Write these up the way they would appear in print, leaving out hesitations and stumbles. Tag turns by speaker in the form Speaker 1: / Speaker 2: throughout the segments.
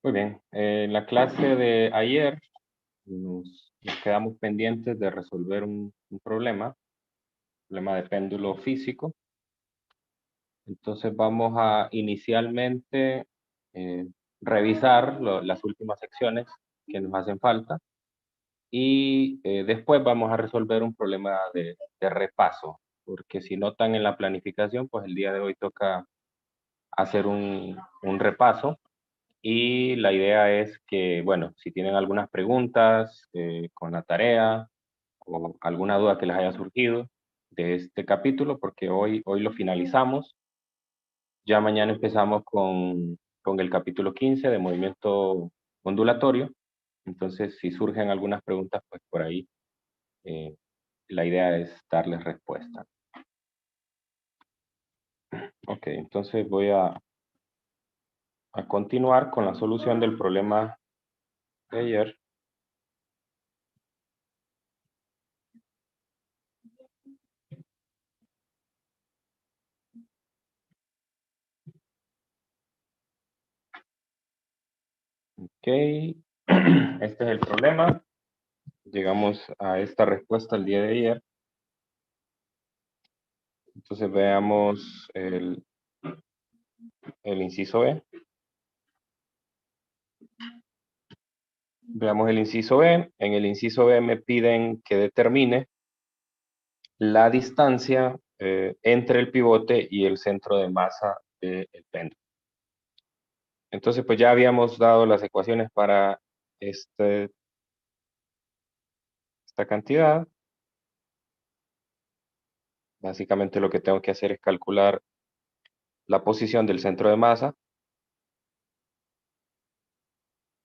Speaker 1: Muy bien. En la clase de ayer nos quedamos pendientes de resolver un problema de péndulo físico. Entonces vamos a inicialmente revisar las últimas secciones que nos hacen falta y después vamos a resolver un problema de repaso, porque si notan en la planificación, pues el día de hoy toca hacer un repaso. Y la idea es que, bueno, si tienen algunas preguntas con la tarea o alguna duda que les haya surgido de este capítulo, porque hoy lo finalizamos, ya mañana empezamos con el capítulo 15 de movimiento ondulatorio. Entonces, si surgen algunas preguntas, pues por ahí la idea es darles respuesta. Ok, entonces voy a continuar con la solución del problema de ayer. Ok, este es el problema. Llegamos a esta respuesta el día de ayer. Entonces veamos el inciso B. Veamos el inciso B. En el inciso B me piden que determine la distancia entre el pivote y el centro de masa del péndulo. Entonces, pues ya habíamos dado las ecuaciones para esta cantidad. Básicamente lo que tengo que hacer es calcular la posición del centro de masa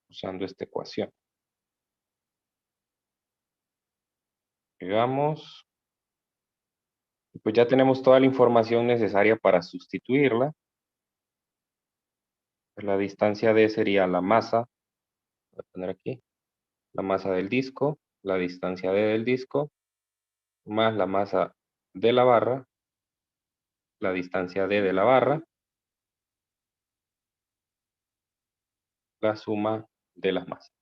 Speaker 1: usando esta ecuación. Llegamos. Pues ya tenemos toda la información necesaria para sustituirla. La distancia D sería la masa, voy a poner aquí, la masa del disco, la distancia D del disco, más la masa de la barra, la distancia D de la barra, la suma de las masas.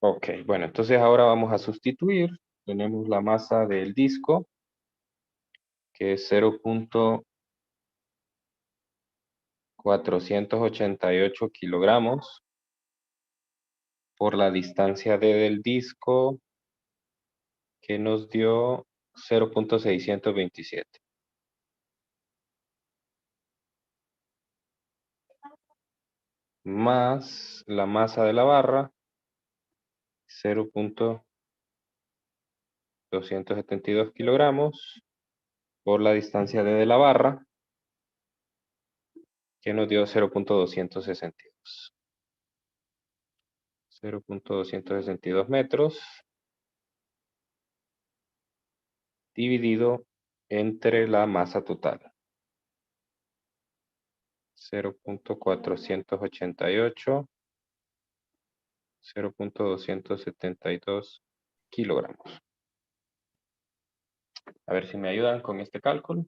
Speaker 1: Ok, bueno, entonces ahora vamos a sustituir. Tenemos la masa del disco, que es 0.488 kilogramos, por la distancia D del disco, que nos dio 0.627. Más la masa de la barra, 0.272 kilogramos, por la distancia de la barra, que nos dio 0.262. 0.262 metros, dividido entre la masa total. 0.488, 0.272 kilogramos. A ver si me ayudan con este cálculo.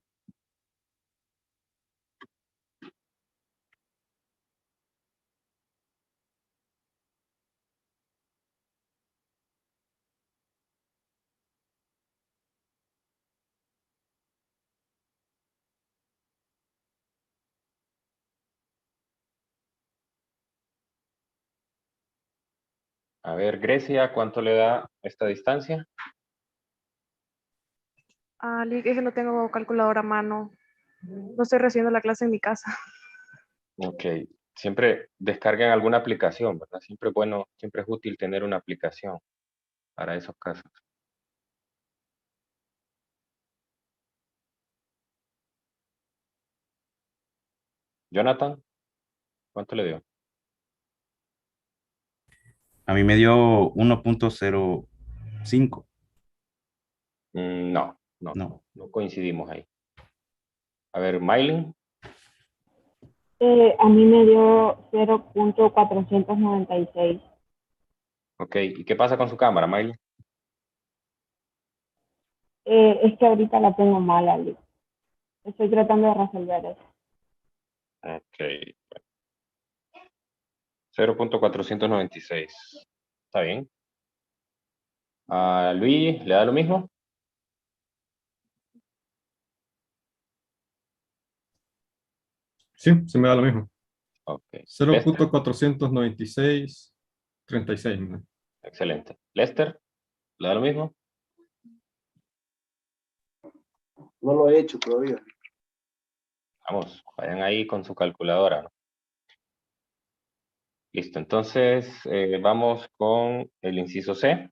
Speaker 1: A ver, Grecia, ¿cuánto le da esta distancia?
Speaker 2: Es que no tengo calculadora a mano. No estoy recibiendo la clase en mi casa.
Speaker 1: Ok, siempre descarguen alguna aplicación, ¿verdad? Siempre es bueno, siempre es útil tener una aplicación para esos casos. Jonathan, ¿cuánto le dio?
Speaker 3: A mí me dio 1.05.
Speaker 1: No,
Speaker 3: No.
Speaker 1: no coincidimos ahí. A ver, Maylin.
Speaker 4: A mí me dio 0.496.
Speaker 1: Ok, ¿y qué pasa con su cámara, Maylin?
Speaker 4: Es que ahorita la tengo mal, Ali. Estoy tratando de resolver eso.
Speaker 1: Ok. 0.496. Está bien. ¿A Luis le da lo mismo?
Speaker 5: Sí, se me da lo mismo.
Speaker 1: Ok. Lester.
Speaker 5: 0.496,36. ¿no?
Speaker 1: Excelente. Lester, ¿le da lo mismo?
Speaker 6: No lo he hecho todavía.
Speaker 1: Vamos, vayan ahí con su calculadora, ¿no? Listo, entonces vamos con el inciso C.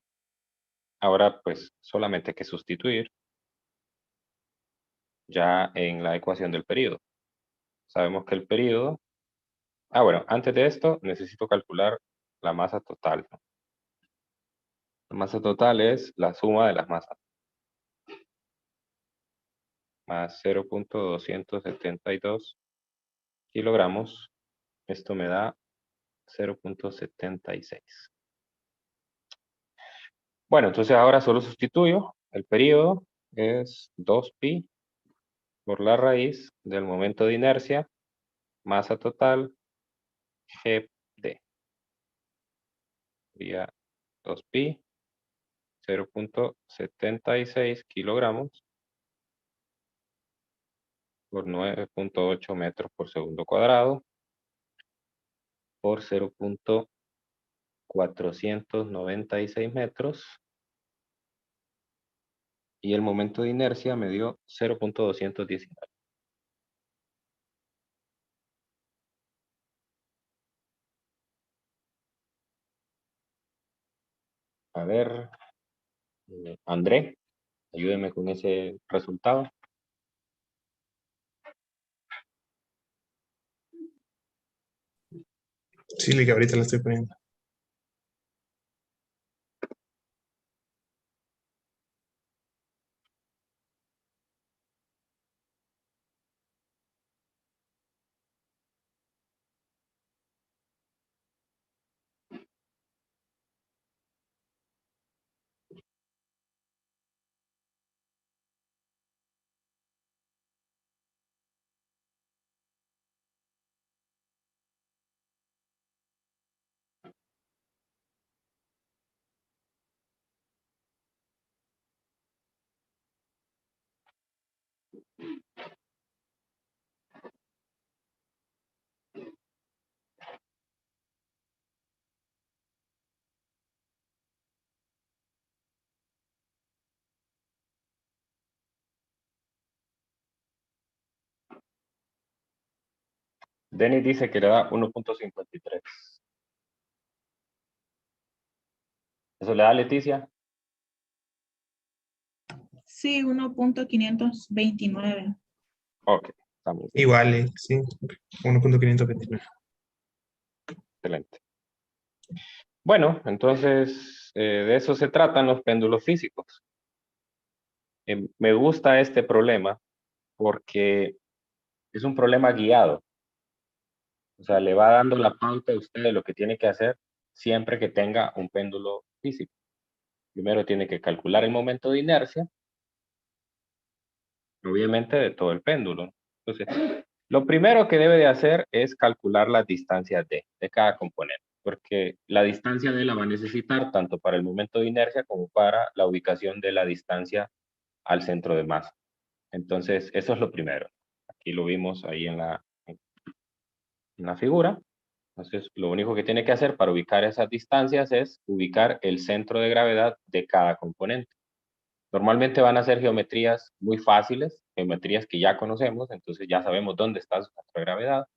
Speaker 1: Ahora, pues, solamente hay que sustituir ya en la ecuación del período. Sabemos que el período... Ah, bueno, antes de esto necesito calcular la masa total, ¿no? La masa total es la suma de las masas. Más 0.272 kilogramos. Esto me da 0.76. Bueno, entonces ahora solo sustituyo. El período es 2pi por la raíz del momento de inercia, masa total, Gd. Sería 2pi, 0.76 kilogramos por 9.8 metros por segundo cuadrado por 0.496 metros. Y el momento de inercia me dio 0.219. A ver, André, ayúdeme con ese resultado.
Speaker 7: Sí, que ahorita la estoy poniendo.
Speaker 1: Denis dice que le da 1.53. ¿Eso le da a Leticia?
Speaker 8: Sí, 1.529.
Speaker 1: Ok, estamos bien.
Speaker 7: Igual, sí. 1.529.
Speaker 1: Excelente. Bueno, entonces de eso se tratan los péndulos físicos. Me gusta este problema porque es un problema guiado. O sea, le va dando la pauta a usted de lo que tiene que hacer siempre que tenga un péndulo físico. Primero tiene que calcular el momento de inercia, obviamente de todo el péndulo. Entonces, lo primero que debe de hacer es calcular las distancias de cada componente, porque la distancia D la va a necesitar tanto para el momento de inercia como para la ubicación de la distancia al centro de masa. Entonces, eso es lo primero. Aquí lo vimos ahí en la figura. Entonces, lo único que tiene que hacer para ubicar esas distancias es ubicar el centro de gravedad de cada componente. Normalmente van a ser geometrías muy fáciles, geometrías que ya conocemos, entonces ya sabemos dónde está su centro de gravedad.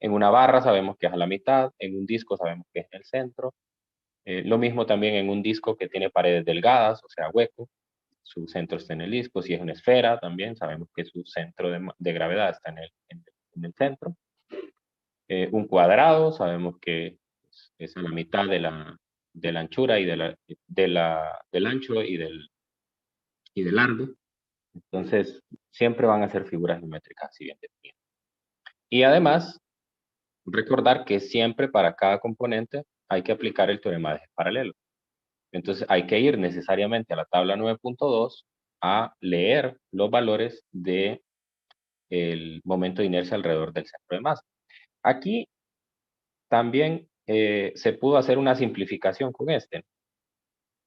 Speaker 1: En una barra sabemos que es a la mitad, en un disco sabemos que es en el centro. Lo mismo también en un disco que tiene paredes delgadas, o sea, hueco. Su centro está en el disco. Si es una esfera, también sabemos que su centro de gravedad está en el centro. Un cuadrado, sabemos que es a la mitad de la anchura y del ancho y del largo. Entonces, siempre van a ser figuras geométricas así bien definidas. Y además, recordar que siempre para cada componente hay que aplicar el teorema de eje paralelo. Entonces, hay que ir necesariamente a la tabla 9.2 a leer los valores de el momento de inercia alrededor del centro de masa. Aquí también se pudo hacer una simplificación con este,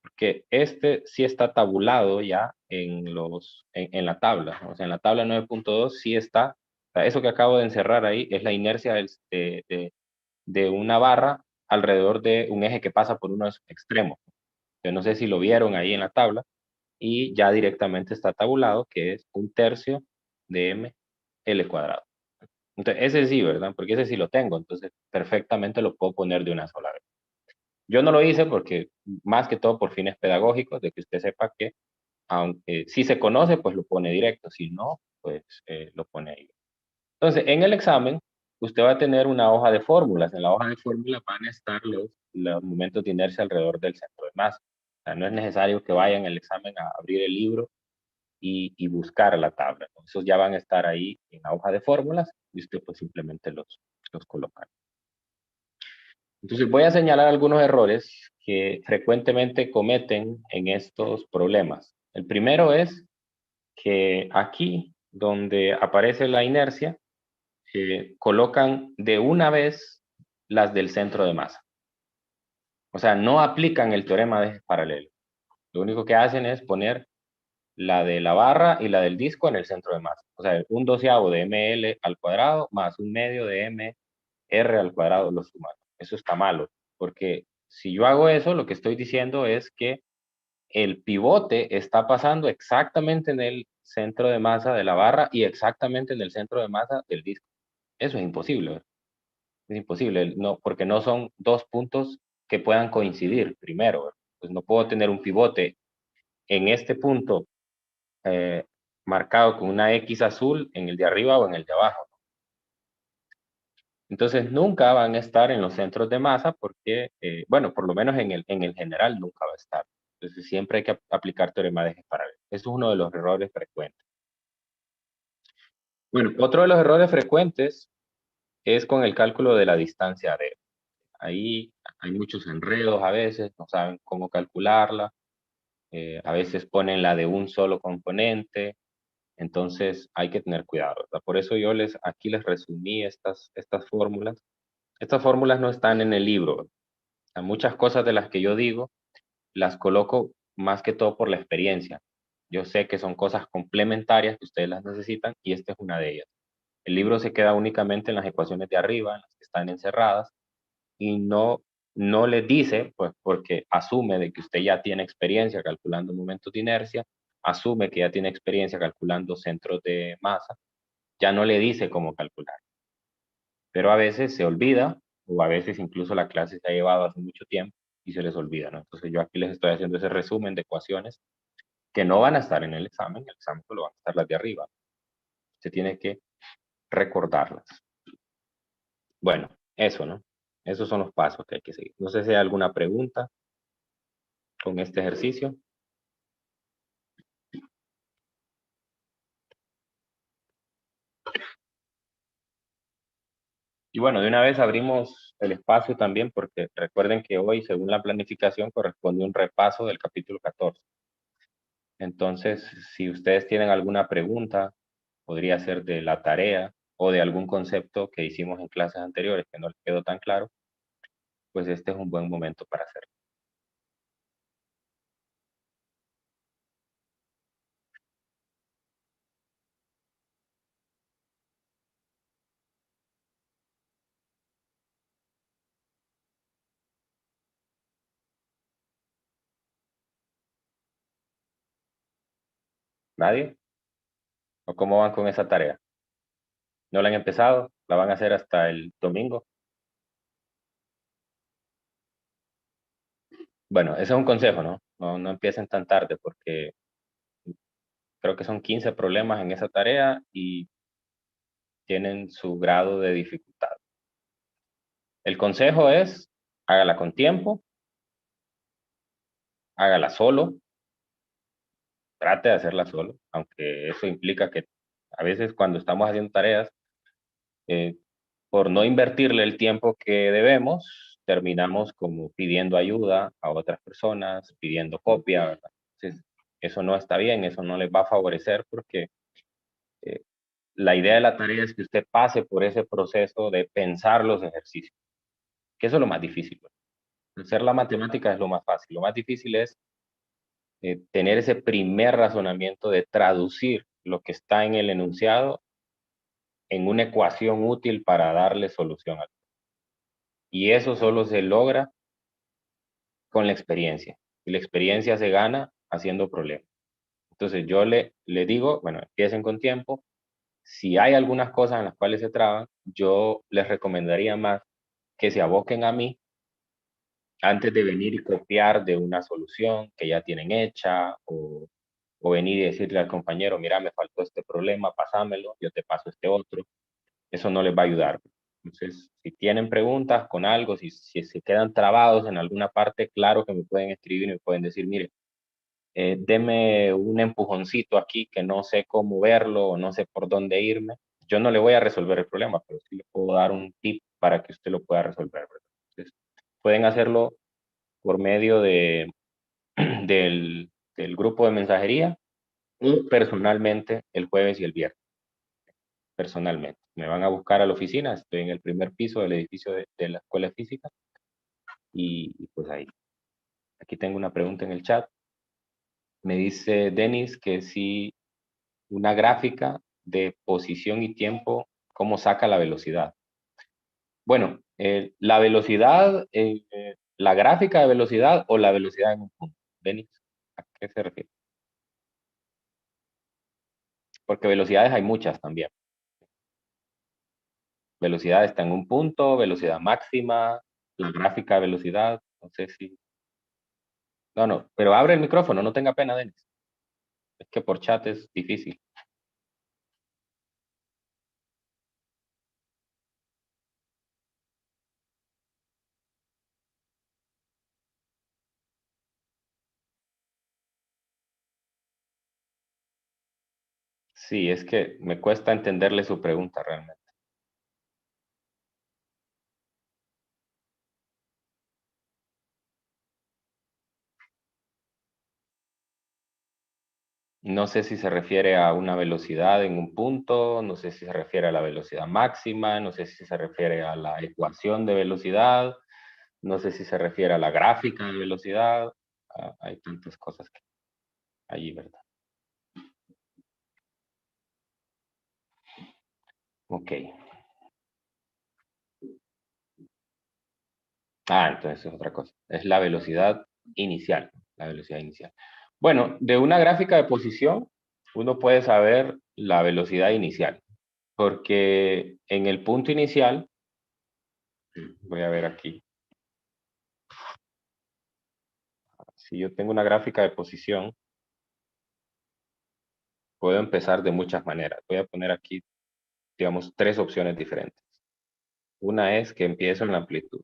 Speaker 1: porque este sí está tabulado ya en la tabla. O sea, en la tabla 9.2 sí está, o sea, eso que acabo de encerrar ahí es la inercia de una barra alrededor de un eje que pasa por uno de sus extremos. Yo no sé si lo vieron ahí en la tabla, y ya directamente está tabulado que es 1/3 de ml cuadrado. Entonces, ese sí, ¿verdad? Porque ese sí lo tengo, entonces perfectamente lo puedo poner de una sola vez. Yo no lo hice porque, más que todo por fines pedagógicos, de que usted sepa que, aunque si se conoce, pues lo pone directo, si no, pues lo pone ahí. Entonces, en el examen, usted va a tener una hoja de fórmulas. En la hoja de fórmulas van a estar los momentos de inercia alrededor del centro de masa. O sea, no es necesario que vayan en el examen a abrir el libro y buscar la tabla, ¿no? Esos ya van a estar ahí en la hoja de fórmulas y usted pues simplemente los coloca. Entonces voy a señalar algunos errores que frecuentemente cometen en estos problemas. El primero es que aquí, donde aparece la inercia, colocan de una vez las del centro de masa. O sea, no aplican el teorema de ejes paralelos. Lo único que hacen es poner la de la barra y la del disco en el centro de masa. O sea, 1/12 de ml al cuadrado más 1/2 de mr al cuadrado lo suman. Eso está malo, porque si yo hago eso, lo que estoy diciendo es que el pivote está pasando exactamente en el centro de masa de la barra y exactamente en el centro de masa del disco. Eso es imposible, ¿verdad? Es imposible, no, porque no son dos puntos que puedan coincidir primero, ¿verdad? Pues no puedo tener un pivote en este punto eh, marcado con una X azul en el de arriba o en el de abajo. Entonces nunca van a estar en los centros de masa porque, bueno, por lo menos en el general nunca va a estar. Entonces siempre hay que aplicar teorema de ejes paralelos. Eso es uno de los errores frecuentes. Bueno, otro de los errores frecuentes es con el cálculo de la distancia de. Ahí hay muchos enredos a veces, no saben cómo calcularla. A veces ponen la de un solo componente. Entonces hay que tener cuidado, ¿verdad? Por eso yo aquí les resumí estas fórmulas. Estas fórmulas no están en el libro. O sea, muchas cosas de las que yo digo las coloco más que todo por la experiencia. Yo sé que son cosas complementarias que ustedes las necesitan y esta es una de ellas. El libro se queda únicamente en las ecuaciones de arriba, en las que están encerradas, y no les dice, pues porque asume de que usted ya tiene experiencia calculando momentos de inercia, asume que ya tiene experiencia calculando centros de masa, ya no le dice cómo calcular. Pero a veces se olvida, o a veces incluso la clase se ha llevado hace mucho tiempo y se les olvida, ¿no? Entonces yo aquí les estoy haciendo ese resumen de ecuaciones que no van a estar en el examen solo van a estar las de arriba. Usted tiene que recordarlas. Bueno, eso, ¿no? Esos son los pasos que hay que seguir. No sé si hay alguna pregunta con este ejercicio. Y bueno, de una vez abrimos el espacio también, porque recuerden que hoy, según la planificación, corresponde un repaso del capítulo 14. Entonces, si ustedes tienen alguna pregunta, podría ser de la tarea o de algún concepto que hicimos en clases anteriores que no les quedó tan claro, pues este es un buen momento para hacerlo. ¿Nadie? ¿O cómo van con esa tarea? ¿No la han empezado? ¿La van a hacer hasta el domingo? Bueno, ese es un consejo, ¿no? No empiecen tan tarde porque creo que son 15 problemas en esa tarea y tienen su grado de dificultad. El consejo es, hágala con tiempo, hágala solo, trate de hacerla solo, aunque eso implica que a veces cuando estamos haciendo tareas, eh, por no invertirle el tiempo que debemos, terminamos como pidiendo ayuda a otras personas, pidiendo copia, ¿verdad? Entonces, eso no está bien, eso no les va a favorecer porque la idea de la tarea es que usted pase por ese proceso de pensar los ejercicios, que eso es lo más difícil. Hacer la matemática es lo más fácil. Lo más difícil es tener ese primer razonamiento de traducir lo que está en el enunciado en una ecuación útil para darle solución al. Y eso solo se logra con la experiencia. Y la experiencia se gana haciendo problemas. Entonces yo le digo, bueno, empiecen con tiempo. Si hay algunas cosas en las cuales se traban, yo les recomendaría más que se aboquen a mí antes de venir y copiar de una solución que ya tienen hecha o venir y decirle al compañero, mira, me faltó este problema, pásamelo, yo te paso este otro. Eso no les va a ayudar. Entonces, si tienen preguntas con algo, si se quedan trabados en alguna parte, claro que me pueden escribir y me pueden decir, mire, deme un empujoncito aquí que no sé cómo verlo o no sé por dónde irme. Yo no le voy a resolver el problema, pero sí le puedo dar un tip para que usted lo pueda resolver, ¿verdad? Entonces, pueden hacerlo por medio del grupo de mensajería o personalmente el jueves y el viernes. Personalmente. Me van a buscar a la oficina, estoy en el primer piso del edificio de la Escuela de Física y pues ahí. Aquí tengo una pregunta en el chat. Me dice Denis que si una gráfica de posición y tiempo, ¿cómo saca la velocidad? Bueno, la velocidad, la gráfica de velocidad o la velocidad en un punto. Denis, ¿a qué se refiere? Porque velocidades hay muchas también. Velocidad está en un punto, velocidad máxima, la gráfica de velocidad, no sé si... No, no, pero abre el micrófono, no tenga pena, Denis. Es que por chat es difícil. Sí, es que me cuesta entenderle su pregunta realmente. No sé si se refiere a una velocidad en un punto, no sé si se refiere a la velocidad máxima, no sé si se refiere a la ecuación de velocidad, no sé si se refiere a la gráfica de velocidad. Hay tantas cosas que allí, ¿verdad? Ok. Entonces es otra cosa. Es la velocidad inicial. La velocidad inicial. Bueno, de una gráfica de posición, uno puede saber la velocidad inicial. Porque en el punto inicial, voy a ver aquí. Si yo tengo una gráfica de posición, puedo empezar de muchas maneras. Voy a poner aquí, digamos, 3 opciones diferentes. Una es que empiezo en la amplitud.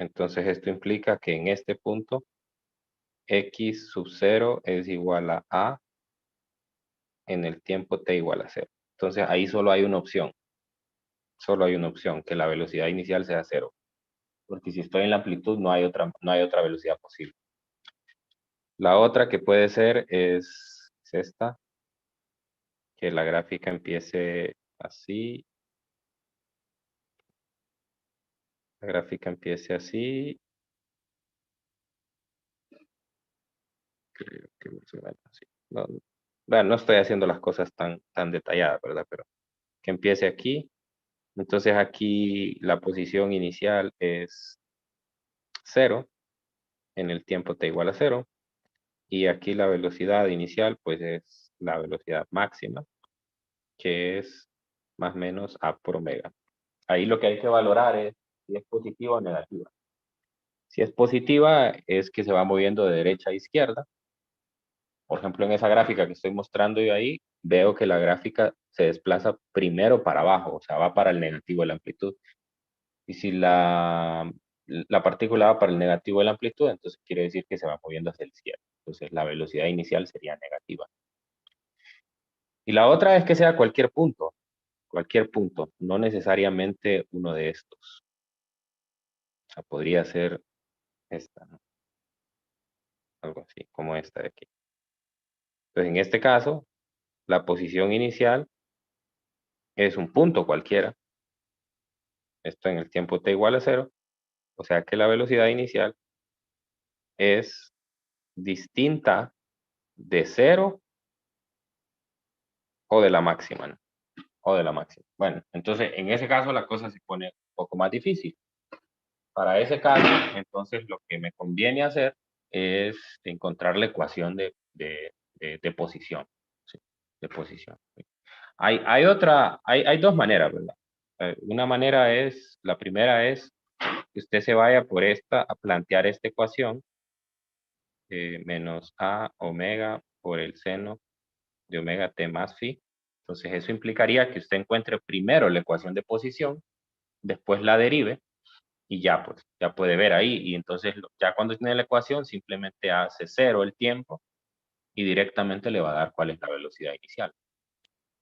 Speaker 1: Entonces esto implica que en este punto x sub 0 es igual a en el tiempo t igual a 0. Entonces ahí solo hay una opción. Solo hay una opción, que la velocidad inicial sea 0. Porque si estoy en la amplitud no hay otra velocidad posible. La otra que puede ser es esta, que la gráfica empiece así. La gráfica empiece así. Creo que más o menos así. No, bueno, no estoy haciendo las cosas tan detalladas, ¿verdad? Pero que empiece aquí. Entonces aquí la posición inicial es 0, en el tiempo t igual a 0. Y aquí la velocidad inicial, pues es la velocidad máxima, que es más o menos a por omega. Ahí lo que hay que valorar es si es positiva o negativa. Si es positiva, es que se va moviendo de derecha a izquierda. Por ejemplo, en esa gráfica que estoy mostrando yo ahí, veo que la gráfica se desplaza primero para abajo, o sea, va para el negativo de la amplitud. Y si la partícula va para el negativo de la amplitud, entonces quiere decir que se va moviendo hacia la izquierda. Entonces la velocidad inicial sería negativa. Y la otra es que sea cualquier punto, no necesariamente uno de estos. O sea, podría ser esta, ¿no? Algo así, como esta de aquí. Entonces, en este caso, la posición inicial es un punto cualquiera. Esto en el tiempo t igual a 0. O sea que la velocidad inicial es distinta de 0 o de la máxima, ¿no? O de la máxima. Bueno, entonces en ese caso la cosa se pone un poco más difícil. Para ese caso, entonces lo que me conviene hacer es encontrar la ecuación de posición. ¿Sí? De posición. ¿Sí? Hay dos maneras, ¿verdad? Una manera es, la primera es que usted se vaya por esta, a plantear esta ecuación, menos a omega por el seno de omega t más phi. Entonces eso implicaría que usted encuentre primero la ecuación de posición, después la derive, y ya pues, ya puede ver ahí. Y entonces ya cuando tiene la ecuación, simplemente hace 0 el tiempo y directamente le va a dar cuál es la velocidad inicial.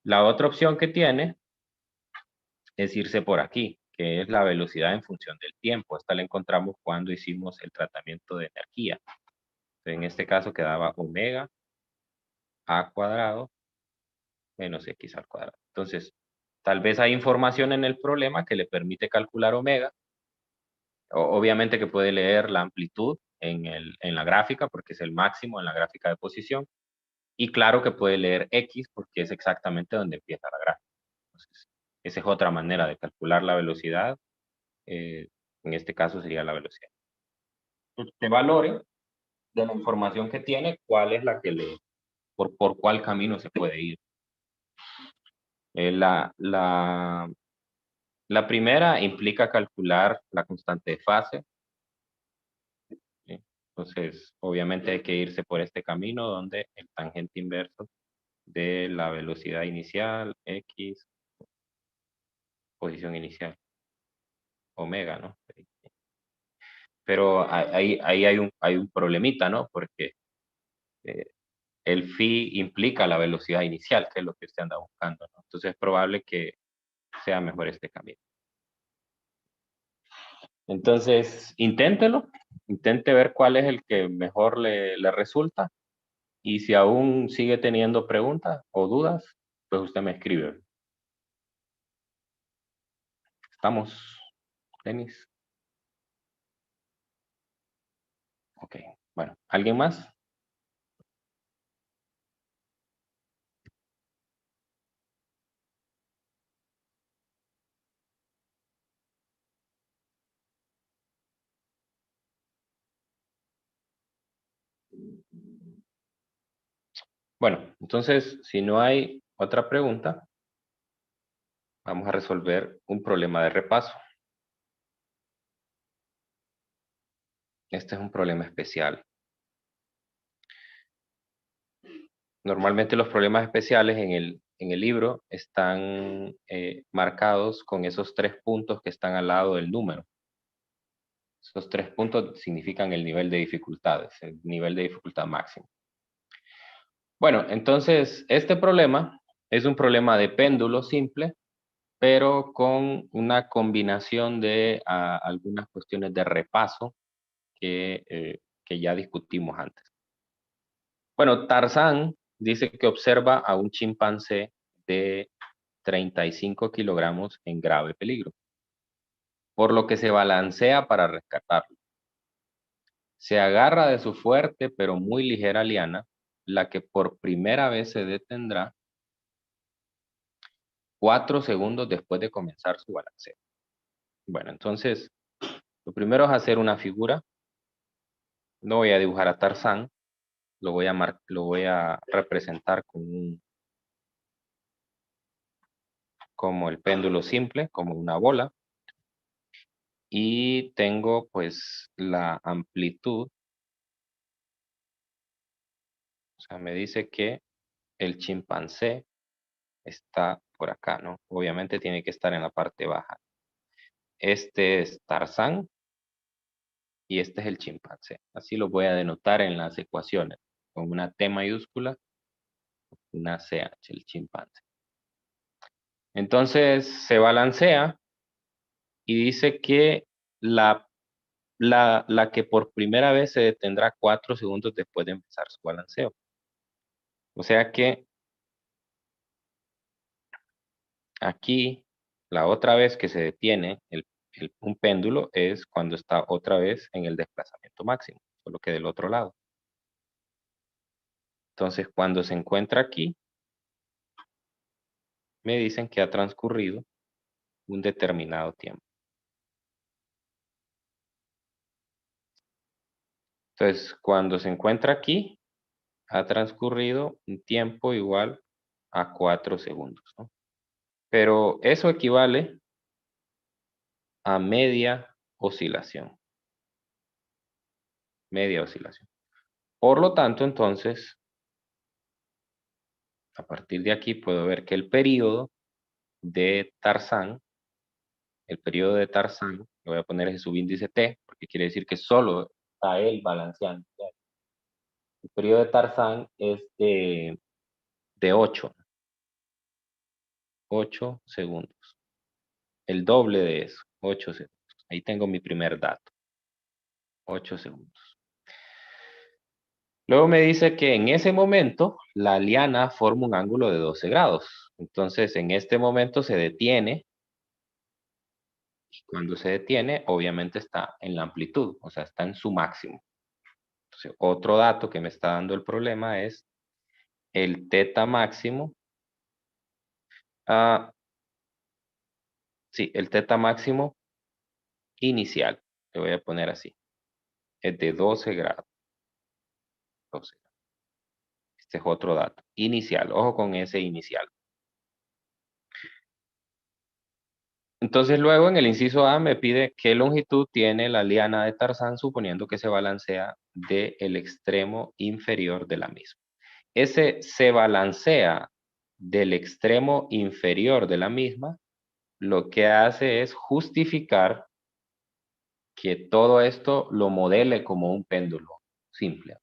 Speaker 1: La otra opción que tiene es irse por aquí, que es la velocidad en función del tiempo. Esta la encontramos cuando hicimos el tratamiento de energía. En este caso quedaba omega a cuadrado menos x al cuadrado. Entonces, tal vez hay información en el problema que le permite calcular omega. Obviamente que puede leer la amplitud en la gráfica, porque es el máximo en la gráfica de posición. Y claro que puede leer x, porque es exactamente donde empieza la gráfica. Entonces, esa es otra manera de calcular la velocidad. En este caso sería la velocidad. Usted valore de la información que tiene, cuál es la que por cuál camino se puede ir. La primera implica calcular la constante de fase. ¿Sí? Entonces, obviamente hay que irse por este camino donde el tangente inverso de la velocidad inicial, x, posición inicial, omega, ¿no? Pero ahí hay un problemita, ¿no? Porque el phi implica la velocidad inicial, que es lo que usted anda buscando, ¿no? Entonces es probable que sea mejor este camino. Entonces, inténtelo, intente ver cuál es el que mejor le resulta, y si aún sigue teniendo preguntas o dudas, pues usted me escribe. ¿Estamos, Denis? Ok, bueno, ¿alguien más? Bueno, entonces, si no hay otra pregunta, vamos a resolver un problema de repaso. Este es un problema especial. Normalmente los problemas especiales en el libro están marcados con esos 3 puntos que están al lado del número. Esos 3 puntos significan el nivel de dificultades, el nivel de dificultad máximo. Bueno, entonces este problema es un problema de péndulo simple, pero con una combinación de algunas cuestiones de repaso que ya discutimos antes. Bueno, Tarzán dice que observa a un chimpancé de 35 kilogramos en grave peligro, por lo que se balancea para rescatarlo. Se agarra de su fuerte pero muy ligera liana, la que por primera vez se detendrá 4 segundos después de comenzar su balanceo. Bueno, entonces, lo primero es hacer una figura. No voy a dibujar a Tarzán, lo voy a representar como el péndulo simple, como una bola. Y tengo pues la amplitud. O sea, me dice que el chimpancé está por acá, ¿no? Obviamente tiene que estar en la parte baja. Este es Tarzán y este es el chimpancé. Así lo voy a denotar en las ecuaciones, con una T mayúscula, una CH, el chimpancé. Entonces se balancea y dice que la que por primera vez se detendrá 4 segundos después de empezar su balanceo. O sea que aquí, la otra vez que se detiene un péndulo es cuando está otra vez en el desplazamiento máximo, solo que del otro lado. Entonces, cuando se encuentra aquí, me dicen que ha transcurrido un determinado tiempo. Entonces, cuando se encuentra aquí, ha transcurrido un tiempo igual a 4 segundos, ¿no? Pero eso equivale a media oscilación. Media oscilación. Por lo tanto, entonces, a partir de aquí puedo ver que el periodo de Tarzán, le voy a poner ese subíndice T, porque quiere decir que solo está él balanceando. El periodo de Tarzán es de 8 segundos. El doble de eso, 8 segundos. Ahí tengo mi primer dato. 8 segundos. Luego me dice que en ese momento la liana forma un ángulo de 12 grados. Entonces, en este momento se detiene. Y cuando se detiene, obviamente está en la amplitud, o sea, está en su máximo. Entonces, otro dato que me está dando el problema es el teta máximo. Sí, el teta máximo inicial. Le voy a poner así. Es de 12 grados. 12. Este es otro dato. Inicial. Ojo con ese inicial. Entonces luego en el inciso A me pide qué longitud tiene la liana de Tarzán suponiendo que se balancea del extremo inferior de la misma. Ese se balancea del extremo inferior de la misma, lo que hace es justificar que todo esto lo modele como un péndulo simple.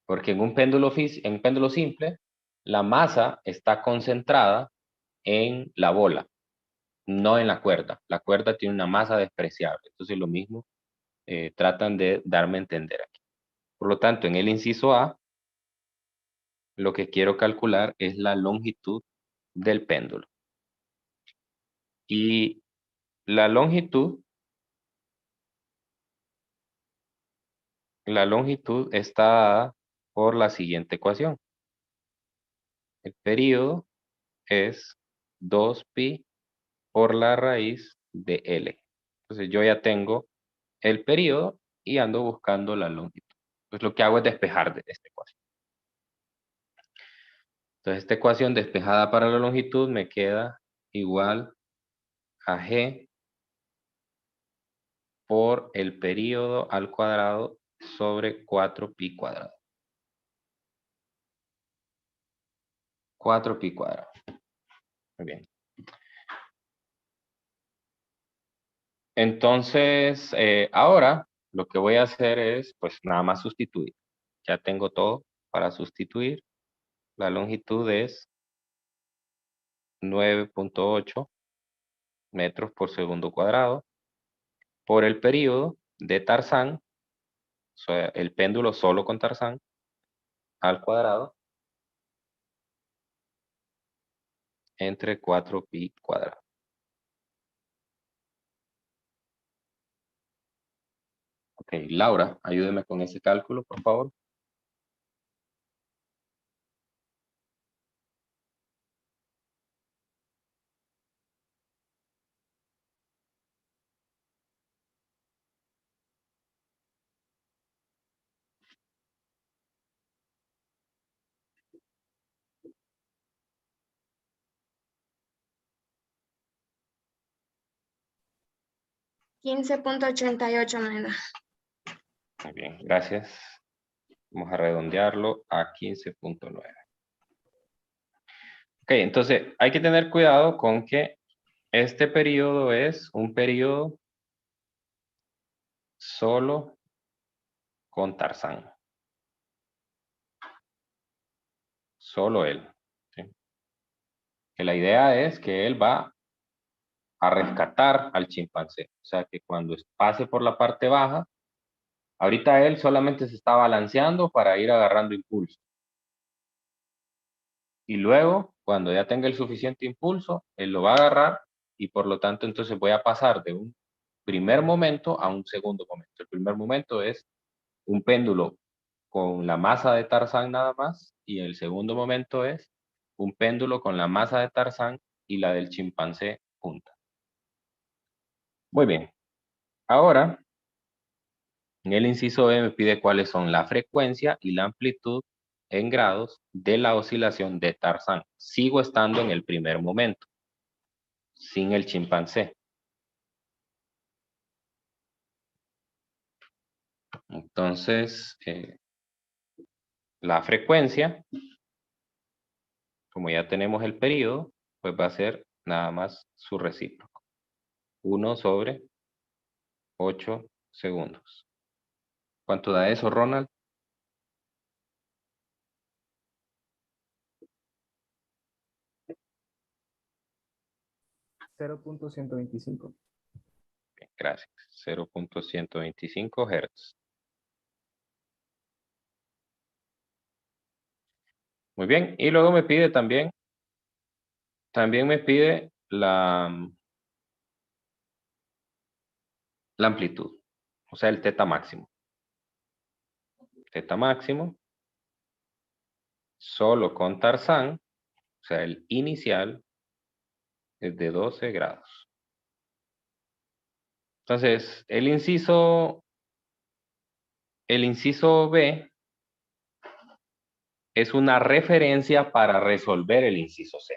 Speaker 1: Porque en un péndulo simple, la masa está concentrada en la bola, no en la cuerda. La cuerda tiene una masa despreciable. Entonces lo mismo tratan de darme a entender aquí. Por lo tanto, en el inciso A, lo que quiero calcular es la longitud del péndulo. Y la longitud está dada por la siguiente ecuación. El período es 2pi por la raíz de L. Entonces yo ya tengo el período y ando buscando la longitud. Entonces lo que hago es despejar de esta ecuación. Entonces esta ecuación despejada para la longitud me queda igual a G por el período al cuadrado sobre 4pi cuadrado. 4pi cuadrado. Muy bien. Entonces, ahora lo que voy a hacer es, pues nada más sustituir. Ya tengo todo para sustituir. La longitud es 9.8 metros por segundo cuadrado por el período de Tarzán, o sea, el péndulo solo con Tarzán, al cuadrado entre 4pi cuadrado. Ok, Laura, ayúdeme con ese cálculo, por favor.
Speaker 8: $15.88 me da.
Speaker 1: Muy bien, gracias. Vamos a redondearlo a 15.9. Ok, entonces hay que tener cuidado con que este periodo es un periodo solo con Tarzán. Solo él. ¿Sí? Que la idea es que él va a rescatar al chimpancé. O sea, que cuando pase por la parte baja, ahorita él solamente se está balanceando para ir agarrando impulso. Y luego, cuando ya tenga el suficiente impulso, él lo va a agarrar y por lo tanto entonces voy a pasar de un primer momento a un segundo momento. El primer momento es un péndulo con la masa de Tarzán nada más y el segundo momento es un péndulo con la masa de Tarzán y la del chimpancé junta. Muy bien. Ahora, en el inciso B me pide cuáles son la frecuencia y la amplitud en grados de la oscilación de Tarzán. Sigo estando en el primer momento, sin el chimpancé. Entonces, la frecuencia, como ya tenemos el periodo, pues va a ser nada más su recíproco. 1 sobre 8 segundos. ¿Cuánto da eso, Ronald?
Speaker 8: .125.
Speaker 1: Gracias. 0.125 Hz. Muy bien. Y luego me pide también me pide la amplitud, o sea, el teta máximo. Teta máximo, solo con Tarzán, o sea, el inicial es de 12 grados. Entonces, el inciso B es una referencia para resolver el inciso C.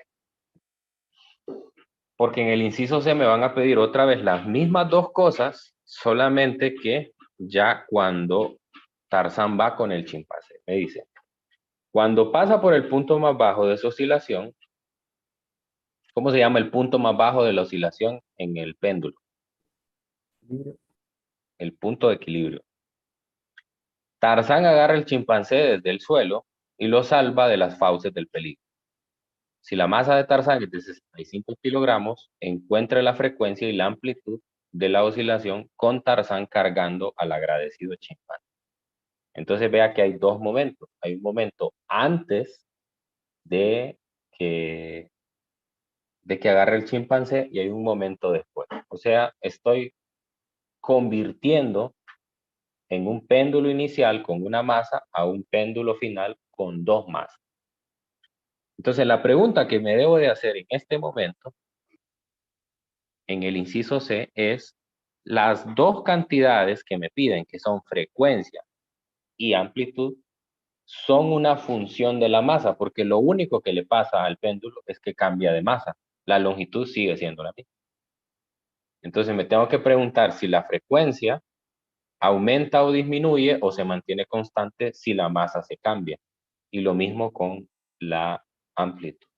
Speaker 1: Porque en el inciso C me van a pedir otra vez las mismas dos cosas, solamente que ya cuando Tarzán va con el chimpancé. Me dice, cuando pasa por el punto más bajo de su oscilación, ¿cómo se llama el punto más bajo de la oscilación en el péndulo? El punto de equilibrio. Tarzán agarra el chimpancé desde el suelo y lo salva de las fauces del peligro. Si la masa de Tarzán es de 65 kilogramos, encuentre la frecuencia y la amplitud de la oscilación con Tarzán cargando al agradecido chimpancé. Entonces vea que hay dos momentos. Hay un momento antes de que agarre el chimpancé y hay un momento después. O sea, estoy convirtiendo en un péndulo inicial con una masa a un péndulo final con dos masas. Entonces, la pregunta que me debo de hacer en este momento, en el inciso C, es las dos cantidades que me piden, que son frecuencia y amplitud, son una función de la masa, porque lo único que le pasa al péndulo es que cambia de masa. La longitud sigue siendo la misma. Entonces, me tengo que preguntar si la frecuencia aumenta o disminuye o se mantiene constante si la masa se cambia. Y lo mismo con la amplitud.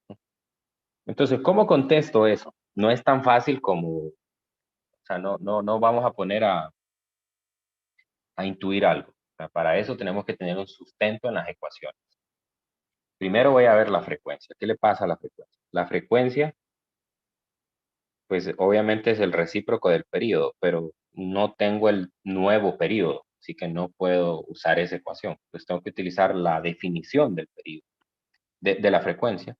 Speaker 1: Entonces, ¿cómo contesto eso? No es tan fácil como, o sea, no vamos a poner a intuir algo. O sea, para eso tenemos que tener un sustento en las ecuaciones. Primero voy a ver la frecuencia. ¿Qué le pasa a la frecuencia? La frecuencia, pues obviamente es el recíproco del periodo, pero no tengo el nuevo periodo, así que no puedo usar esa ecuación. Pues tengo que utilizar la definición del periodo, de la frecuencia.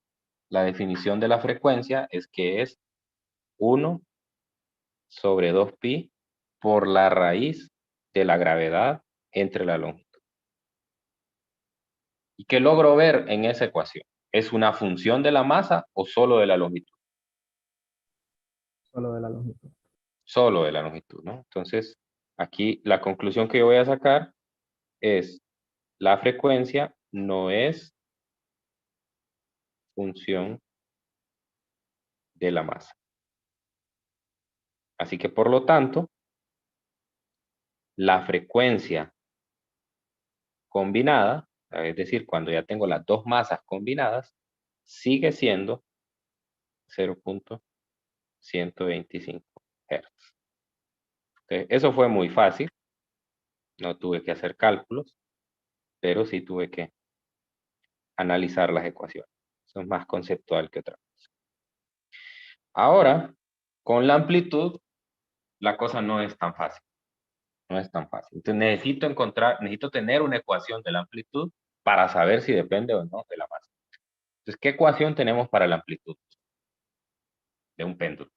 Speaker 1: La definición de la frecuencia es que es 1 sobre 2pi por la raíz de la gravedad entre la longitud. ¿Y qué logro ver en esa ecuación? ¿Es una función de la masa o solo de la longitud?
Speaker 8: Solo de la longitud.
Speaker 1: Solo de la longitud, ¿no? Entonces, aquí la conclusión que yo voy a sacar es la frecuencia no es función de la masa. Así que, por lo tanto, la frecuencia combinada, es decir, cuando ya tengo las dos masas combinadas, sigue siendo 0.125 Hz. Eso fue muy fácil. No tuve que hacer cálculos, pero sí tuve que analizar las ecuaciones. Eso es más conceptual que otra cosa. Ahora, con la amplitud, la cosa no es tan fácil. No es tan fácil. Entonces necesito tener una ecuación de la amplitud para saber si depende o no de la masa. Entonces, ¿qué ecuación tenemos para la amplitud de un péndulo?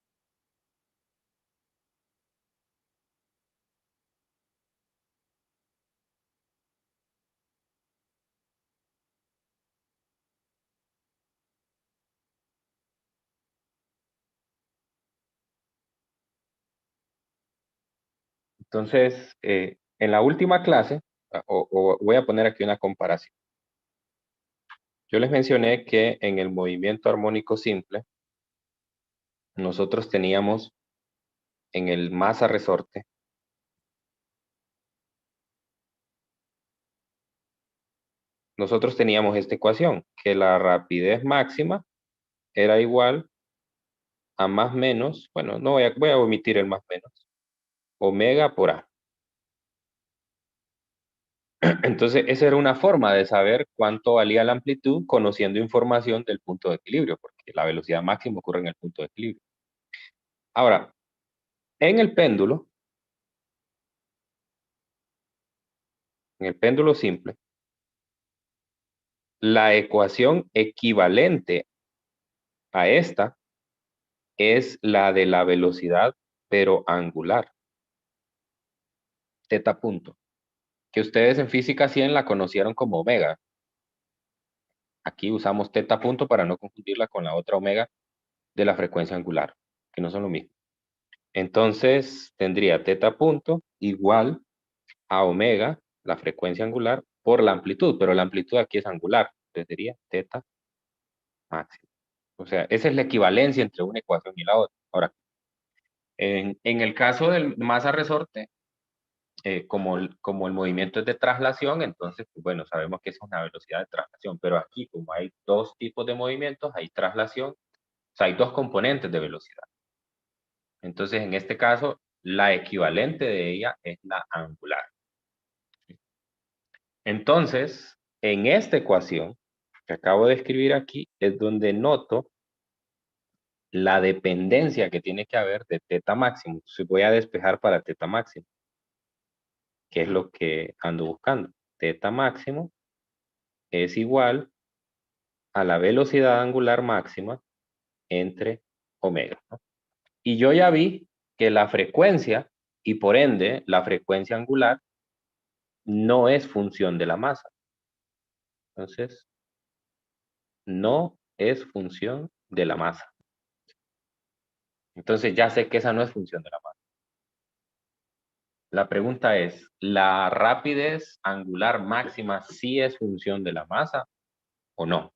Speaker 1: Entonces, en la última clase, o voy a poner aquí una comparación. Yo les mencioné que en el movimiento armónico simple, nosotros teníamos en el masa resorte, nosotros teníamos esta ecuación, que la rapidez máxima era igual a más menos, bueno, no voy a omitir el más menos, omega por A. Entonces, esa era una forma de saber cuánto valía la amplitud conociendo información del punto de equilibrio, porque la velocidad máxima ocurre en el punto de equilibrio. Ahora, en el péndulo simple, la ecuación equivalente a esta es la de la velocidad, pero angular. Teta punto. Que ustedes en física 100 la conocieron como omega. Aquí usamos teta punto para no confundirla con la otra omega de la frecuencia angular, que no son lo mismo. Entonces, tendría teta punto igual a omega, la frecuencia angular, por la amplitud, pero la amplitud aquí es angular. Entonces sería teta máxima. O sea, esa es la equivalencia entre una ecuación y la otra. Ahora, en el caso del masa resorte, como el movimiento es de traslación, entonces, pues, bueno, sabemos que es una velocidad de traslación, pero aquí, como hay dos tipos de movimientos, hay traslación, o sea, hay dos componentes de velocidad. Entonces, en este caso, la equivalente de ella es la angular. Entonces, en esta ecuación que acabo de escribir aquí, es donde noto la dependencia que tiene que haber de teta máximo. Entonces voy a despejar para teta máximo, que es lo que ando buscando. Teta máximo es igual a la velocidad angular máxima entre omega, ¿no? Y yo ya vi que la frecuencia, y por ende la frecuencia angular, no es función de la masa. Entonces, no es función de la masa. Entonces ya sé que esa no es función de la masa. La pregunta es, ¿la rapidez angular máxima sí es función de la masa o no?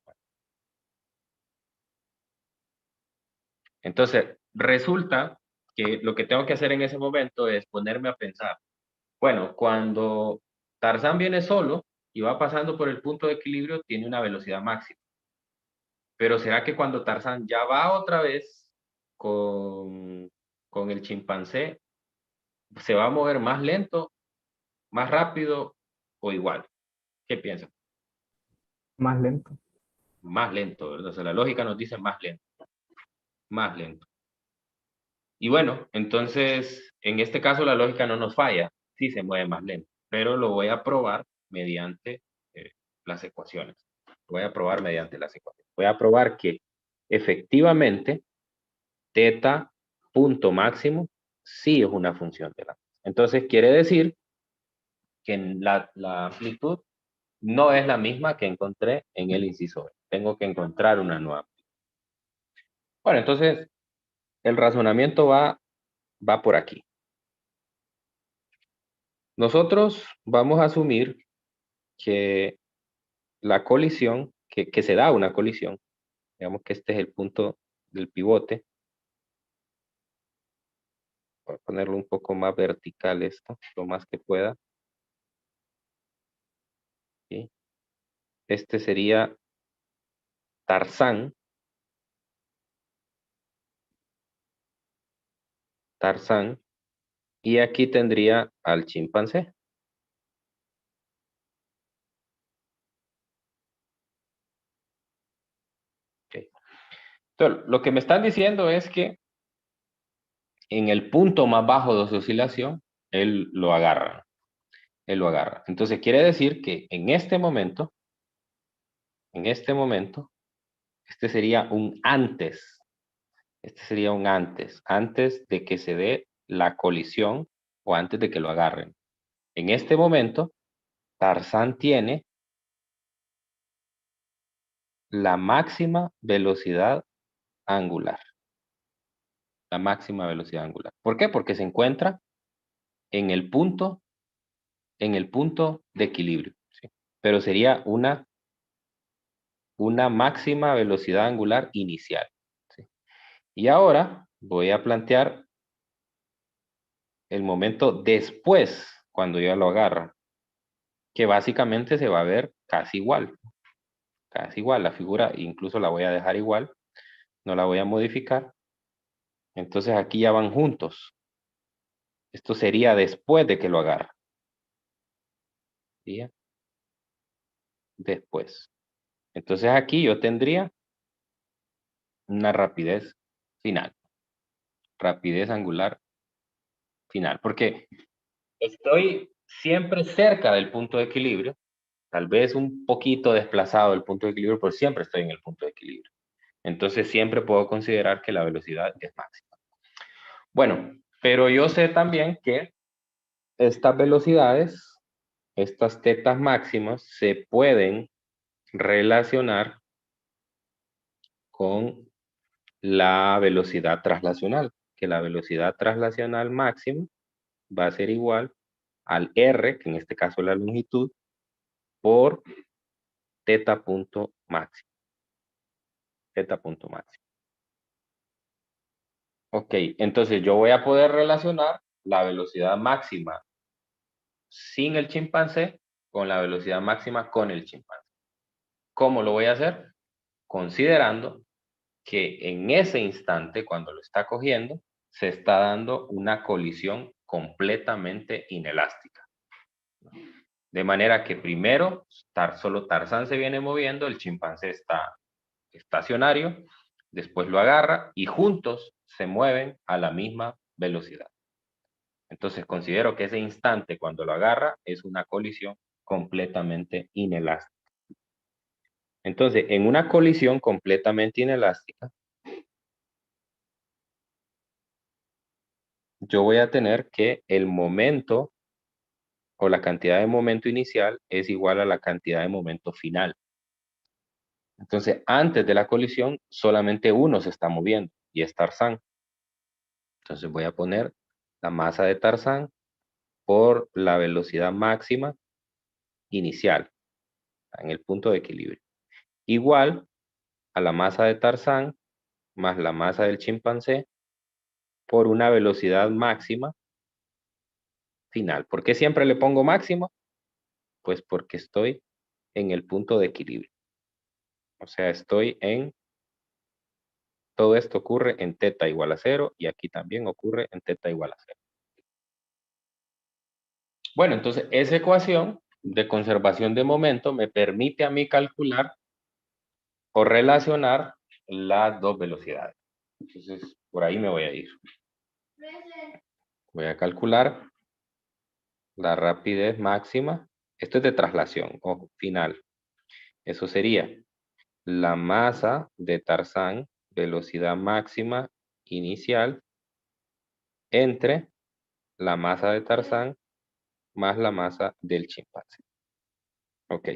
Speaker 1: Entonces, resulta que lo que tengo que hacer en ese momento es ponerme a pensar, bueno, cuando Tarzán viene solo y va pasando por el punto de equilibrio, tiene una velocidad máxima. Pero ¿será que cuando Tarzán ya va otra vez con el chimpancé, se va a mover más lento, más rápido o igual? ¿Qué piensan?
Speaker 8: Más lento.
Speaker 1: Más lento, ¿verdad? O sea, la lógica nos dice más lento. Más lento. Y bueno, entonces, en este caso la lógica no nos falla. Sí se mueve más lento. Pero lo voy a probar mediante las ecuaciones. Voy a probar mediante las ecuaciones. Voy a probar que efectivamente teta punto máximo sí es una función de la masa. Entonces quiere decir que la amplitud no es la misma que encontré en el inciso B. Tengo que encontrar una nueva amplitud. Bueno, entonces el razonamiento va por aquí. Nosotros vamos a asumir que la colisión, que se da una colisión, digamos que este es el punto del pivote. Voy a ponerlo un poco más vertical esto, lo más que pueda. ¿Sí? Este sería Tarzán. Tarzán. Y aquí tendría al chimpancé. Okay. Entonces, lo que me están diciendo es que en el punto más bajo de su oscilación, él lo agarra. Él lo agarra. Entonces quiere decir que en este momento, Este sería un antes. Este sería un antes de que se dé la colisión o antes de que lo agarren. En este momento, Tarzán tiene la máxima velocidad angular. La máxima velocidad angular. ¿Por qué? Porque se encuentra en el punto de equilibrio. ¿Sí? Pero sería una máxima velocidad angular inicial. ¿Sí? Y ahora voy a plantear el momento después, cuando ya lo agarra, que básicamente se va a ver casi igual. Casi igual, la figura incluso la voy a dejar igual, no la voy a modificar. Entonces aquí ya van juntos. Esto sería después de que lo agarra. ¿Sí? Después. Entonces aquí yo tendría una rapidez final. Rapidez angular final. Porque estoy siempre cerca del punto de equilibrio. Tal vez un poquito desplazado del punto de equilibrio, pero siempre estoy en el punto de equilibrio. Entonces siempre puedo considerar que la velocidad es máxima. Bueno, pero yo sé también que estas velocidades, estas tetas máximas, se pueden relacionar con la velocidad traslacional, que la velocidad traslacional máxima va a ser igual al R, que en este caso es la longitud, por teta punto máximo. Teta punto máximo. Ok, entonces yo voy a poder relacionar la velocidad máxima sin el chimpancé con la velocidad máxima con el chimpancé. ¿Cómo lo voy a hacer? Considerando que en ese instante, cuando lo está cogiendo, se está dando una colisión completamente inelástica. De manera que primero, solo Tarzán se viene moviendo, el chimpancé está estacionario, después lo agarra y juntos se mueven a la misma velocidad. Entonces considero que ese instante cuando lo agarra es una colisión completamente inelástica. Entonces, en una colisión completamente inelástica, yo voy a tener que el momento o la cantidad de momento inicial es igual a la cantidad de momento final. Entonces, antes de la colisión, solamente uno se está moviendo y es Tarzán. Entonces voy a poner la masa de Tarzán por la velocidad máxima inicial, en el punto de equilibrio. Igual a la masa de Tarzán más la masa del chimpancé por una velocidad máxima final. ¿Por qué siempre le pongo máximo? Pues porque estoy en el punto de equilibrio. O sea, todo esto ocurre en teta igual a 0 y aquí también ocurre en teta igual a 0. Bueno, entonces esa ecuación de conservación de momento me permite a mí calcular o relacionar las dos velocidades. Entonces, por ahí me voy a ir. Voy a calcular la rapidez máxima. Esto es de traslación, ojo, final. Eso sería la masa de Tarzán, velocidad máxima inicial, entre la masa de Tarzán más la masa del chimpancé. Ok.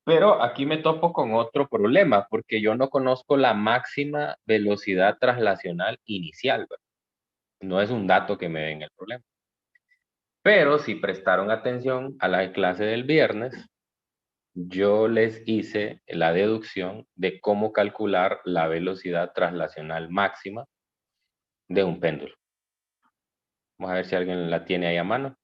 Speaker 1: Pero aquí me topo con otro problema, porque yo no conozco la máxima velocidad traslacional inicial, ¿verdad? No es un dato que me den el problema. Pero si prestaron atención a la clase del viernes, yo les hice la deducción de cómo calcular la velocidad traslacional máxima de un péndulo. Vamos a ver si alguien la tiene ahí a mano.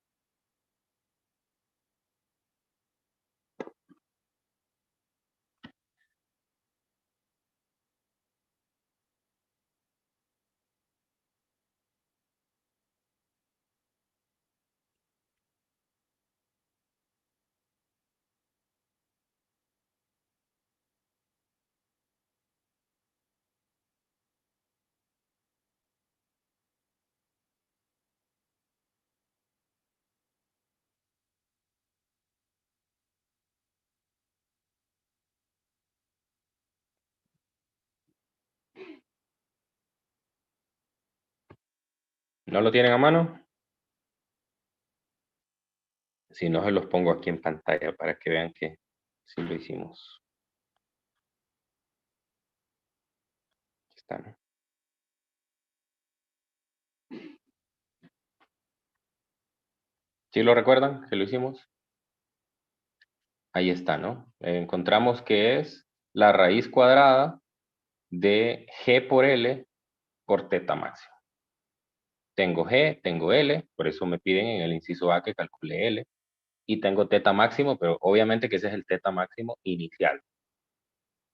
Speaker 1: ¿No lo tienen a mano? Si no, se los pongo aquí en pantalla para que vean que sí lo hicimos. Aquí está, ¿no? ¿Sí lo recuerdan que lo hicimos? Ahí está, ¿no? Encontramos que es la raíz cuadrada de G por L por teta máximo. Tengo G, tengo L, por eso me piden en el inciso A que calcule L. Y tengo teta máximo, pero obviamente que ese es el teta máximo inicial.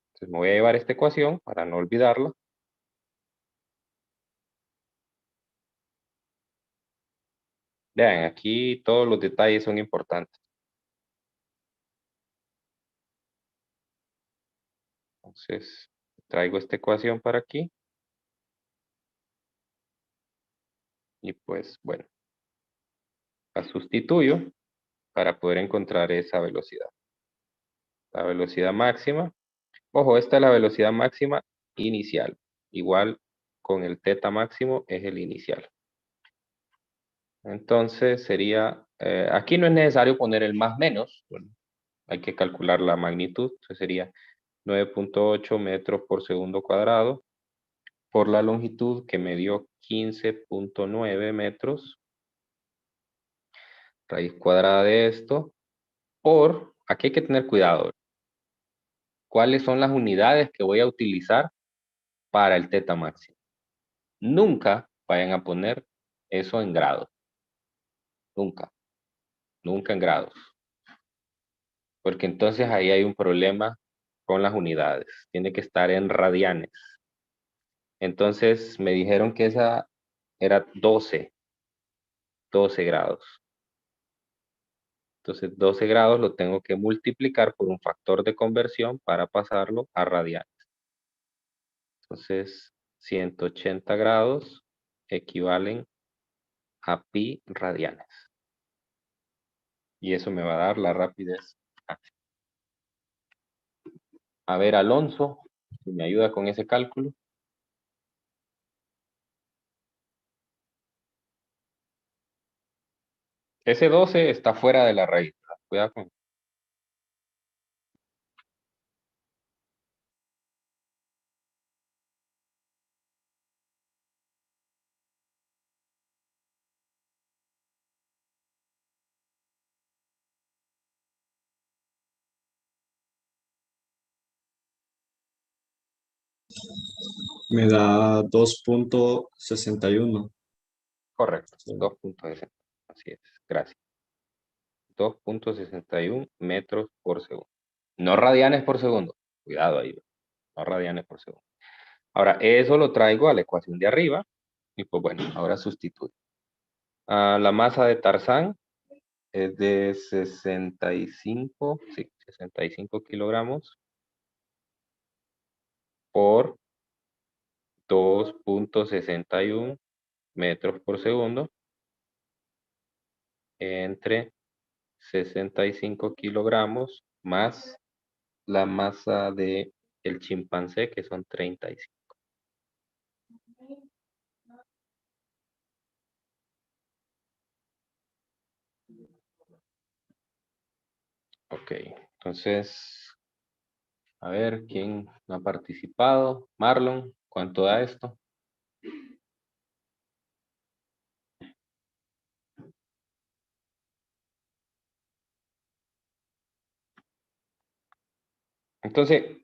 Speaker 1: Entonces me voy a llevar esta ecuación para no olvidarla. Vean, aquí todos los detalles son importantes. Entonces, traigo esta ecuación para aquí. Y pues, bueno, la sustituyo para poder encontrar esa velocidad. La velocidad máxima. Ojo, esta es la velocidad máxima inicial. Igual con el teta máximo es el inicial. Entonces sería, aquí no es necesario poner el más menos. Bueno, hay que calcular la magnitud. Entonces sería 9.8 metros por segundo cuadrado por la longitud que me dio 15.9 metros. Raíz cuadrada de esto por, aquí hay que tener cuidado. ¿Cuáles son las unidades que voy a utilizar para el teta máximo? Nunca vayan a poner eso en grados. Nunca. Nunca en grados. Porque entonces ahí hay un problema con las unidades. Tiene que estar en radianes. Entonces me dijeron que esa era 12 grados. Entonces 12 grados lo tengo que multiplicar por un factor de conversión para pasarlo a radianes. Entonces 180 grados equivalen a pi radianes. Y eso me va a dar la rapidez. A ver, Alonso, si me ayuda con ese cálculo. Ese 12 está fuera de la raíz. Cuidado con.
Speaker 5: Me da 2.61.
Speaker 1: Correcto, 2.60. Así es, gracias. 2.61 metros por segundo. No radianes por segundo. Cuidado ahí. No radianes por segundo. Ahora, eso lo traigo a la ecuación de arriba. Y pues bueno, ahora sustituyo. La masa de Tarzán es de 65 kilogramos por 2.61 metros por segundo entre 65 kilogramos más la masa de el chimpancé, que son 35. Ok, entonces, a ver, ¿quién no ha participado? Marlon, ¿cuánto da esto? Entonces,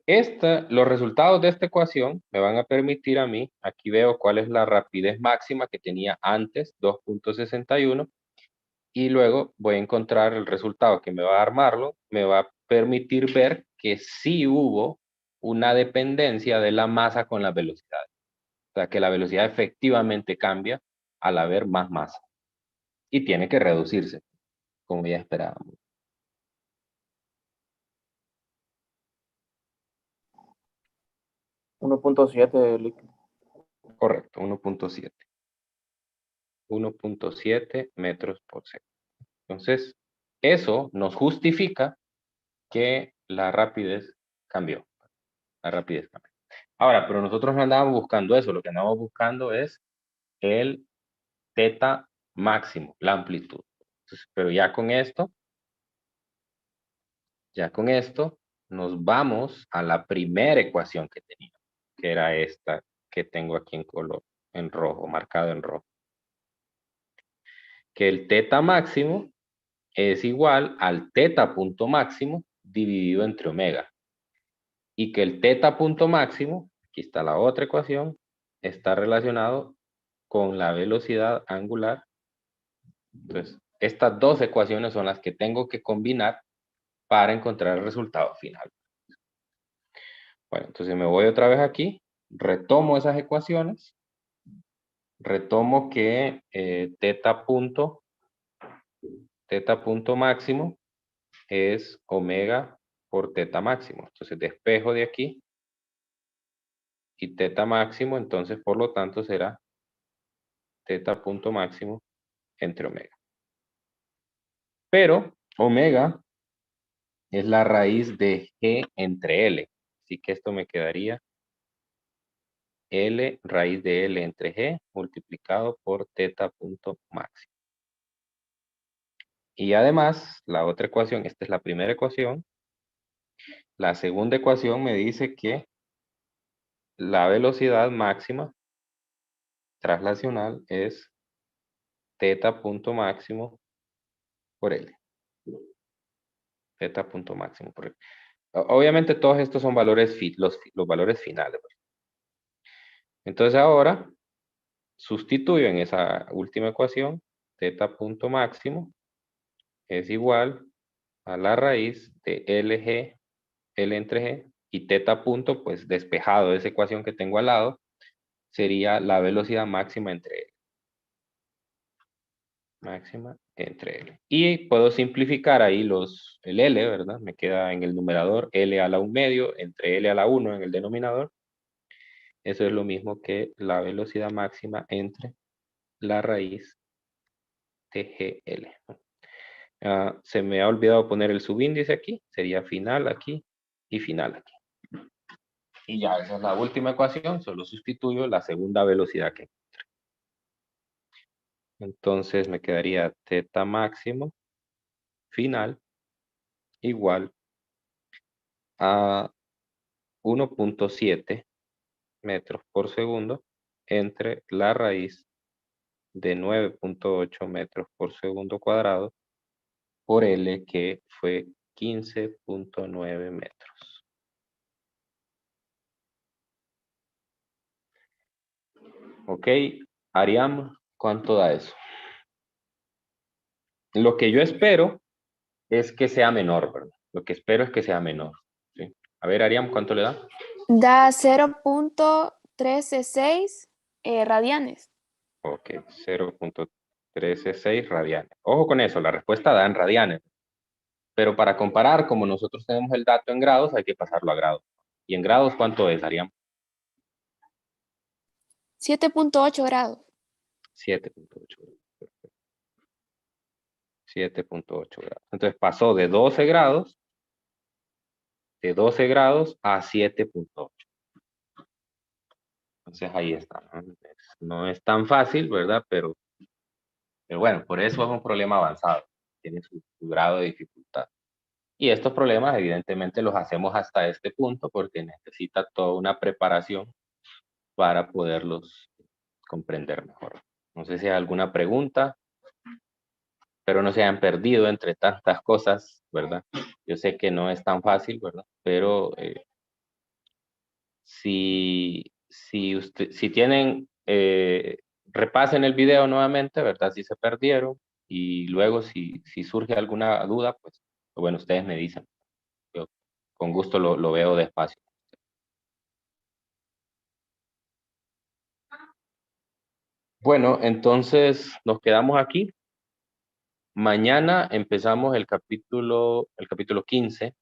Speaker 1: los resultados de esta ecuación me van a permitir a mí, aquí veo cuál es la rapidez máxima que tenía antes, 2.61, y luego voy a encontrar el resultado que me va a dar Marlon, me va a permitir ver que sí hubo una dependencia de la masa con la velocidad. O sea, que la velocidad efectivamente cambia al haber más masa. Y tiene que reducirse, como ya esperábamos.
Speaker 6: 1.7 de líquido.
Speaker 1: Correcto, 1.7. 1.7 metros por segundo. Entonces, eso nos justifica que la rapidez cambió. La rapidez cambió. Ahora, pero nosotros no andábamos buscando eso. Lo que andábamos buscando es el teta máximo, la amplitud. Entonces, pero ya con esto, nos vamos a la primera ecuación que tenía, que era esta que tengo aquí en color, en rojo, marcado en rojo. Que el teta máximo es igual al teta punto máximo dividido entre omega. Y que el teta punto máximo, aquí está la otra ecuación, está relacionado con la velocidad angular. Entonces, estas dos ecuaciones son las que tengo que combinar para encontrar el resultado final. Bueno, entonces me voy otra vez aquí, retomo esas ecuaciones, retomo que teta punto máximo es omega por teta máximo. Entonces despejo de aquí y teta máximo, entonces por lo tanto será teta punto máximo entre omega. Pero omega es la raíz de G entre L. Así que esto me quedaría L raíz de L entre G multiplicado por teta punto máximo. Y además, la otra ecuación, esta es la primera ecuación. La segunda ecuación me dice que la velocidad máxima traslacional es teta punto máximo por L. Teta punto máximo por L. Obviamente todos estos son valores, los valores finales. Entonces ahora sustituyo en esa última ecuación, teta punto máximo es igual a la raíz de LG, L entre G, y teta punto, pues despejado de esa ecuación que tengo al lado, sería la velocidad máxima entre L. Máxima entre L. Y puedo simplificar ahí el L, ¿verdad? Me queda en el numerador L a la 1/2 entre L a la 1 en el denominador. Eso es lo mismo que la velocidad máxima entre la raíz de GL. Se me ha olvidado poner el subíndice aquí. Sería final aquí y final aquí. Y ya, esa es la última ecuación. Solo sustituyo la segunda velocidad que encontré. Entonces me quedaría teta máximo final igual a 1.7 metros por segundo entre la raíz de 9.8 metros por segundo cuadrado por L, que fue 15.9 metros. Ok, Ariam, ¿cuánto da eso? Lo que yo espero es que sea menor, ¿verdad? Lo que espero es que sea menor. ¿Sí? A ver, Ariam, ¿cuánto le da?
Speaker 9: Da 0.136 radianes.
Speaker 1: Ok, 0.136 radianes. Ojo con eso, la respuesta da en radianes. Pero para comparar, como nosotros tenemos el dato en grados, hay que pasarlo a grados. ¿Y en grados cuánto es, Ariam?
Speaker 9: 7.8 grados.
Speaker 1: 7.8 grados. 7.8 grados. Entonces pasó de 12 grados a 7.8. Entonces ahí está. No es tan fácil, ¿verdad? Pero bueno, por eso es un problema avanzado. Tiene su grado de dificultad. Y estos problemas evidentemente los hacemos hasta este punto porque necesita toda una preparación para poderlos comprender mejor. No sé si hay alguna pregunta, pero no se hayan perdido entre tantas cosas, ¿verdad? Yo sé que no es tan fácil, ¿verdad? Pero si tienen, repasen el video nuevamente, ¿verdad? Si se perdieron y luego si surge alguna duda, pues bueno, ustedes me dicen. Yo con gusto lo veo despacio. Bueno, entonces nos quedamos aquí. Mañana empezamos el capítulo 15.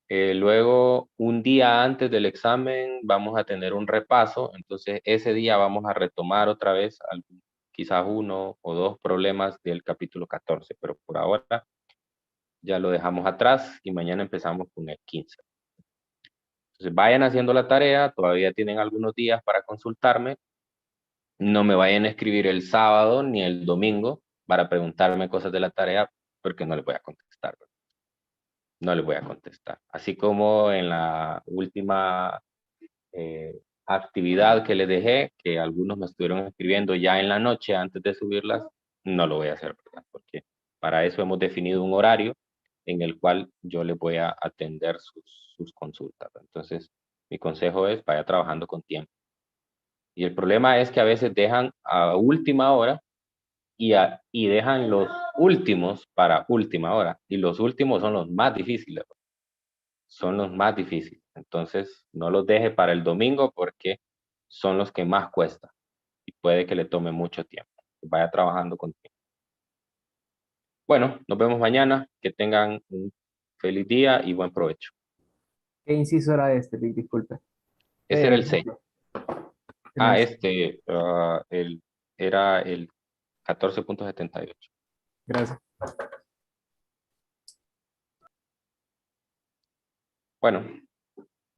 Speaker 1: Luego, un día antes del examen, vamos a tener un repaso. Entonces, ese día vamos a retomar otra vez quizás 1 o 2 problemas del capítulo 14. Pero por ahora ya lo dejamos atrás y mañana empezamos con el 15. Entonces, vayan haciendo la tarea. Todavía tienen algunos días para consultarme. no me vayan a escribir el sábado ni el domingo para preguntarme cosas de la tarea, porque no les voy a contestar. No les voy a contestar. Así como en la última actividad que les dejé, que algunos me estuvieron escribiendo ya en la noche antes de subirlas, no lo voy a hacer, ¿verdad? Porque para eso hemos definido un horario en el cual yo les voy a atender sus consultas. Entonces, mi consejo es vaya trabajando con tiempo. Y el problema es que a veces dejan a última hora y dejan los últimos para última hora. Y los últimos son los más difíciles. Son los más difíciles. Entonces, no los deje para el domingo porque son los que más cuesta. Y puede que le tome mucho tiempo. Vaya trabajando con tiempo. Bueno, nos vemos mañana. Que tengan un feliz día y buen provecho.
Speaker 8: ¿Qué inciso era este, Vic? Disculpe.
Speaker 1: Ese era el 6. Ah,
Speaker 8: El-
Speaker 1: era el 14.78.
Speaker 8: Gracias.
Speaker 1: Bueno,